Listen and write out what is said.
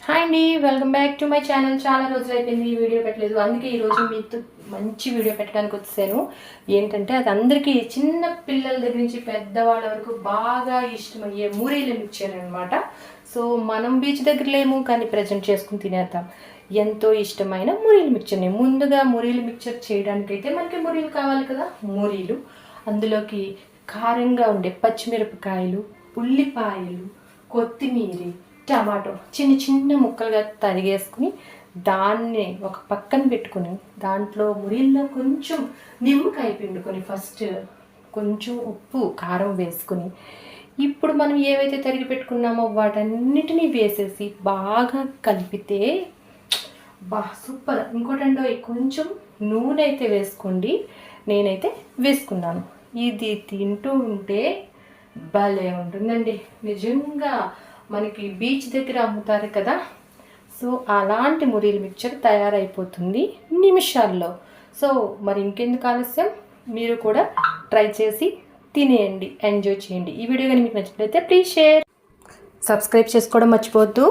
Hi అండి, welcome back to my channel. చాలా రోజులు అయిపోయింది ఈ వీడియో పెట్టలేదు, అందుకే ఈరోజు మీతో మంచి వీడియో పెట్టడానికి వచ్చాను. ఏంటంటే అది అందరికీ చిన్న పిల్లల దగ్గర నుంచి పెద్దవాళ్ళ వరకు బాగా ఇష్టమయ్యే మూరీలు మిక్చర్ అనమాట. సో మనం బీచ్ దగ్గర లేము, కానీ ప్రజెంట్ చేసుకుని తినేద్దాం. ఎంతో ఇష్టమైన మూరీలు మిక్చర్ని. ముందుగా మూరీలు మిక్చర్ చేయడానికైతే మనకి మూరీలు కావాలి కదా. మూరీలు, అందులోకి కారంగా ఉండే పచ్చిమిరపకాయలు, ఉల్లిపాయలు, కొత్తిమీర, టమాటో చిన్న చిన్న ముక్కలుగా తరిగేసుకుని దాన్ని ఒక పక్కన పెట్టుకుని దాంట్లో మురిల్లో కొంచెం నిమ్మకాయ పిండుకొని ఫస్ట్ కొంచెం ఉప్పు కారం వేసుకుని ఇప్పుడు మనం ఏవైతే తరిగి పెట్టుకున్నామో వాటన్నిటినీ వేసేసి బాగా కలిపితే సూపర్. ఇంకోటండో కొంచెం నూనె అయితే వేసుకోండి, నేనైతే వేసుకున్నాను. ఇది తింటూ ఉంటే భలే ఉంటుందండి నిజంగా. మనకి బీచ్ దగ్గర అమ్ముతారు కదా, సో అలాంటి మురీలు మిక్చర్ తయారైపోతుంది నిమిషాల్లో. సో మరి ఇంకెందుకు ఆలస్యం, మీరు కూడా ట్రై చేసి తినేయండి, ఎంజాయ్ చేయండి. ఈ వీడియో కానీ మీకు నచ్చినట్లయితే ప్లీజ్ షేర్, సబ్స్క్రైబ్ చేసుకోవడం మర్చిపోవద్దు.